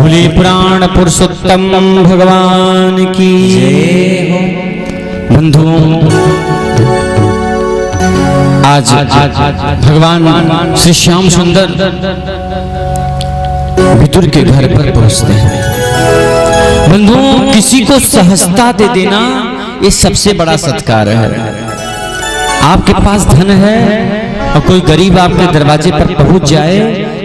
बोले पुराण पुरुषोत्तम भगवान की जय हो। बंधुओं, आज भगवान श्री श्याम सुंदर विदुर के घर पर पहुंचते हैं। बंधुओं, किसी को सहजता दे देना ये सबसे बड़ा सत्कार है। आपके पास धन है और कोई गरीब आपके दरवाजे पर पहुंच जाए,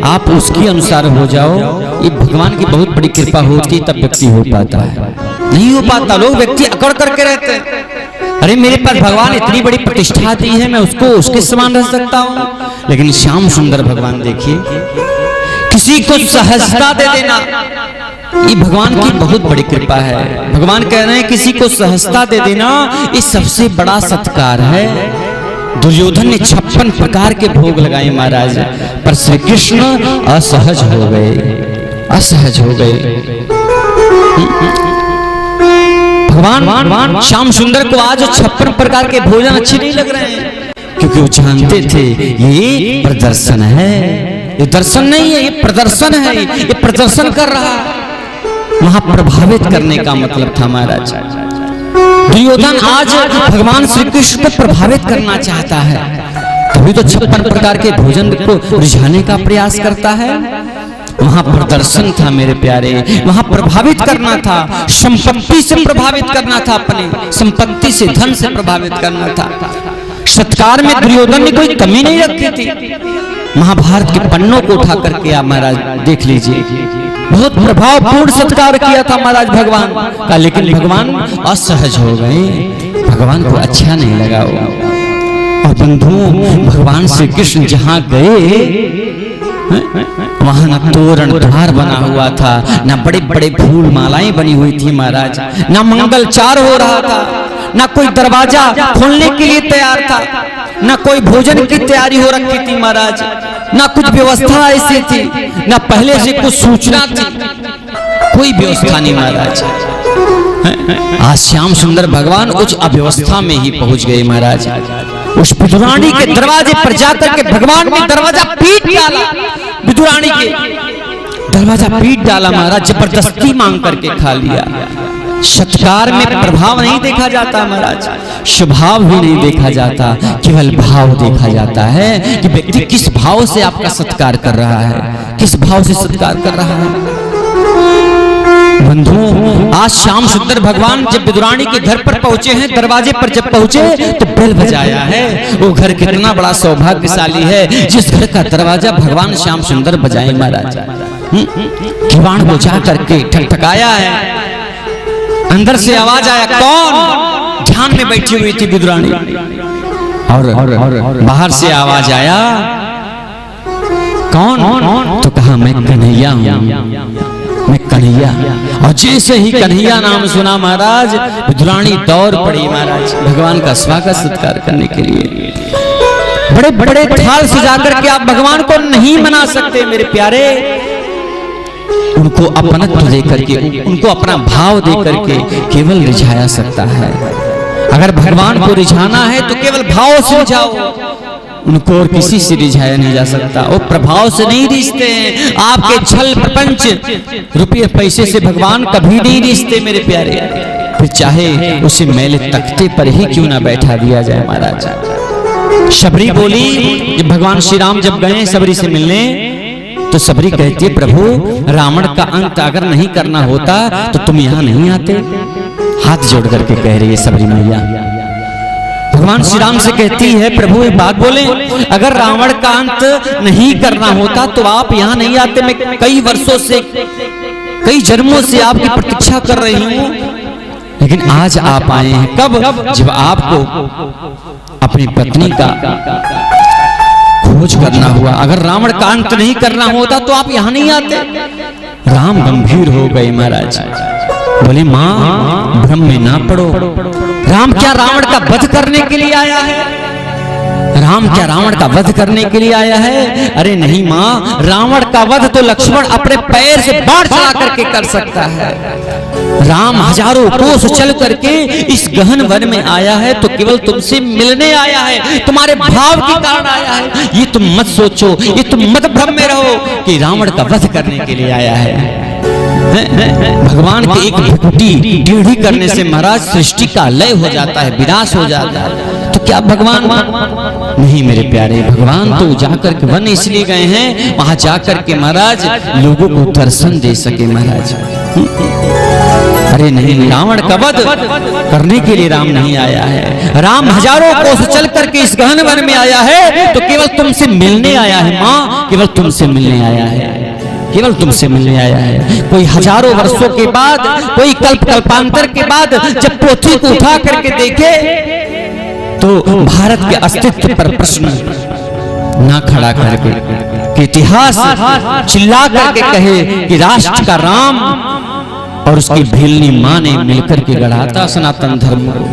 आप उसके अनुसार हो जाओ, ये भगवान की बहुत बड़ी कृपा होती है, तब व्यक्ति हो पाता है। नहीं हो पाता, लोग व्यक्ति अकड़ करके रहते हैं। अरे मेरे पास भगवान इतनी बड़ी प्रतिष्ठा दी है, मैं उसको उसके समान रह सकता हूँ। लेकिन श्याम सुंदर भगवान देखिए, किसी को सहजता दे देना ये भगवान की बहुत बड़ी कृपा है। भगवान कह रहे हैं किसी को सहजता दे देना ये सबसे बड़ा सत्कार है। दुर्योधन ने 56 प्रकार के भोग लगाए महाराज, पर श्री कृष्ण असहज हो गए, असहज हो गए। भगवान श्याम सुंदर को आज 56 प्रकार के भोजन अच्छे नहीं लग रहे हैं, क्योंकि वो जानते थे ये प्रदर्शन है, ये दर्शन नहीं है, ये प्रदर्शन है, ये प्रदर्शन कर रहा है। वहां प्रभावित करने का मतलब था महाराज। दुर्योधन आज भगवान श्री कृष्ण को प्रभावित करना चाहता है, तभी तो 56 प्रकार के भोजन को रिझाने का प्रयास करता है। वहां प्रदर्शन था मेरे प्यारे, वहां प्रभावित करना था, संपत्ति से प्रभावित करना था, अपनी संपत्ति से, धन से प्रभावित करना था। सत्कार में दुर्योधन ने कोई कमी नहीं रखी थी। महाभारत के पन्नों को उठा करके आप महाराज देख लीजिए, बहुत प्रभावपूर्ण सत्कार किया था महाराज भगवान का। लेकिन भगवान असहज हो गए, भगवान को अच्छा नहीं लगा। और बंधुओं, भगवान श्री कृष्ण जहां गए वहां न तोरण द्वार बना हुआ था, न बड़े बड़े फूल मालाएं बनी हुई थी महाराज, न मंगलचार हो रहा था, न कोई दरवाजा खोलने के लिए तैयार था, न कोई भोजन की तैयारी हो रखी थी महाराज, न कुछ व्यवस्था ऐसी थी, न पहले से कुछ सूचना थी, कोई व्यवस्था नहीं महाराज। आज श्याम सुंदर भगवान उस अव्यवस्था में ही पहुंच गए महाराज। उस विदुरानी के दरवाजे पर जाकर के भगवान ने दरवाजा पीट डाला, विदुरानी के दरवाजा पीट डाला महाराज, जबरदस्ती मांग करके खा लिया। सत्कार में प्रभाव नहीं देखा जाता महाराज, स्वभाव भी नहीं देखा जाता, केवल भाव देखा जाता है कि व्यक्ति किस भाव से आपका सत्कार कर रहा है, किस भाव से सत्कार कर रहा है। बंधुओं, आज श्याम सुंदर भगवान जब विदुरानी के घर पर पहुंचे हैं, दरवाजे पर जब पहुंचे तो बेल बजाया है। वो घर कितना बड़ा सौभाग्यशाली है जिस घर का दरवाजा भगवान श्याम सुंदर बजाए महाराज। किवाड़ बुझा करके ठकठकाया है, अंदर से आवाज आया, कौन? ध्यान में बैठी हुई थी विदुरानी, और बाहर से आवाज आया, कौन? तो कहा मैं कन्हैया हूं, मैं कन्हैया। और जैसे ही कन्हैया नाम सुना महाराज, विदुरानी दौड़ पड़ी महाराज भगवान का स्वागत सत्कार करने के लिए। बड़े बड़े थाल सजा करके आप भगवान को नहीं मना सकते मेरे प्यारे। उनको अपनत्व दे करके, उनको अपना भाव दे करके केवल रिझाया सकता है। अगर भगवान को रिझाना है तो केवल भाव से रिझाओ, उनको और किसी से रिझाया नहीं जा सकता। वो प्रभाव से नहीं रिझते हैं, आपके छल प्रपंच रुपये पैसे से भगवान कभी नहीं रिझते मेरे प्यारे। फिर चाहे उसे मैले तख्ते पर ही क्यों ना बैठा दिया जाए महाराज। शबरी बोली, जब भगवान श्री राम जब गए सबरी से मिलने, तो सबरी कहती है, प्रभु रावण का अंत अगर नहीं करना होता तो तुम यहाँ नहीं आते। हाथ जोड़ करके कह रही है सबरी मैया। भगवान श्री राम से कहती है, प्रभु एक बात बोले, अगर रावण का अंत नहीं करना होता तो आप यहाँ नहीं आते। मैं कई वर्षों से, कई जन्मों से आपकी प्रतीक्षा कर रही हूँ, लेकिन आज आप आए हैं। कब? जब आपको अपनी पत्नी का खोज करना हुआ। अगर रावण का अंत नहीं करना होता तो आप यहाँ नहीं आते। राम गंभीर हो गए महाराज, बोले माँ भ्रम में ना पड़ो। राम क्या रावण का वध करने के लिए आया है? राम क्या रावण का वध करने के लिए आया है? अरे नहीं माँ, रावण का वध तो लक्ष्मण अपने पैर से बाढ़ चला करके कर सकता है। राम हजारों कोस चल करके इस गहन वन में आया है तो केवल तुमसे मिलने आया है, तुम्हारे भाव के कारण आया है। ये तुम मत सोचो, ये तुम मत भ्रम में रहो कि रावण का वध करने के लिए आया है। भगवान के एक भक्ति टेढ़ी करने से महाराज सृष्टि का लय हो जाता है, विनाश हो जाता है। तो क्या भगवान नहीं मेरे प्यारे, भगवान तो जाकर के वन इसलिए गए हैं, वहां जाकर के महाराज लोगों को दर्शन दे सके महाराज। अरे नहीं, रावण का वध करने के लिए राम नहीं आया है। राम हजारों कोस चल करके इस गहन वन में आया है तो केवल तुमसे मिलने आया है माँ, केवल तुमसे मिलने आया है, केवल तुमसे मिलने आया है। कोई हजारों वर्षों के बाद, कोई कल्पांतर के बाद जब पृथ्वी को उठा करके देखे तो भारत के अस्तित्व पर प्रश्न ना खड़ा करके कि इतिहास चिल्ला करके कहे कि राष्ट्र का राम और उसकी भेलनी मां ने मिलकर के गढ़ा सनातन धर्म को।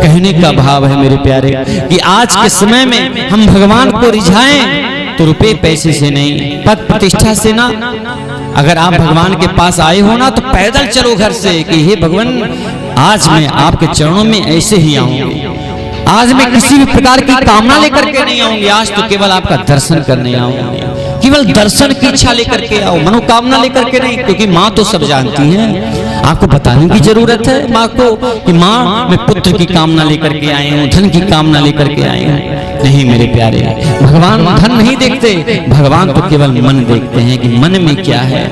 कहने का भाव है मेरे प्यारे कि आज के समय में हम भगवान को रिझाएं तो रुपए पैसे से नहीं, पद प्रतिष्ठा से ना। अगर आप भगवान के पास आए हो ना तो पैदल चलो घर से कि हे भगवान, आज मैं आपके चरणों में ऐसे ही आऊंगी, आज मैं किसी भी प्रकार की कामना लेकर के नहीं आऊंगी, आज तो केवल आपका दर्शन करने आऊंगी। केवल दर्शन की इच्छा लेकर के आओ, मनोकामना लेकर के नहीं, क्योंकि माँ तो सब जानती है। आपको बताने की जरूरत है माँ को कि माँ मैं पुत्र की कामना लेकर के आई हूँ, धन की कामना लेकर के आई हूँ। नहीं मेरे प्यारे, भगवान धन नहीं देखते, भगवान तो केवल मन देखते हैं कि मन में क्या है।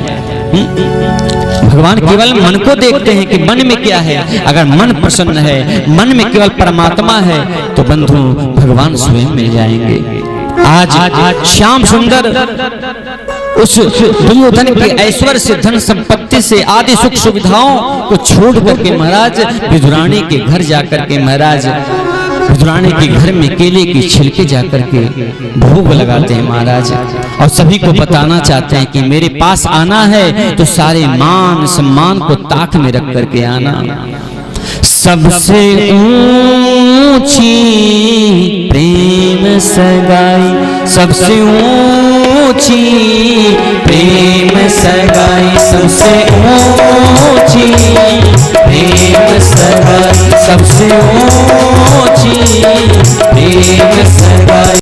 भगवान केवल मन को देखते हैं कि मन में क्या है। अगर मन प्रसन्न है, मन में केवल परमात्मा है तो बंधु भगवान स्वयं मिल जाएंगे। आज श्याम सुंदर उस दुर्योधन के ऐश्वर्य से, धन संपत्ति से, आदि सुख सुविधाओं को छोड़ करके महाराज विदुरानी के घर जाकर के महाराज विदुरानी के घर में केले की छिलके जाकर के भोग लगाते हैं महाराज, और सभी को बताना चाहते हैं कि मेरे पास आना है तो सारे मान सम्मान को ताक में रख करके आना। सबसे ऊंची प्रेम सगाई, सबसे ऊंची प्रेम सगाई, सबसे ऊंची प्रेम सगाई, सबसे ऊंची प्रेम सगाई।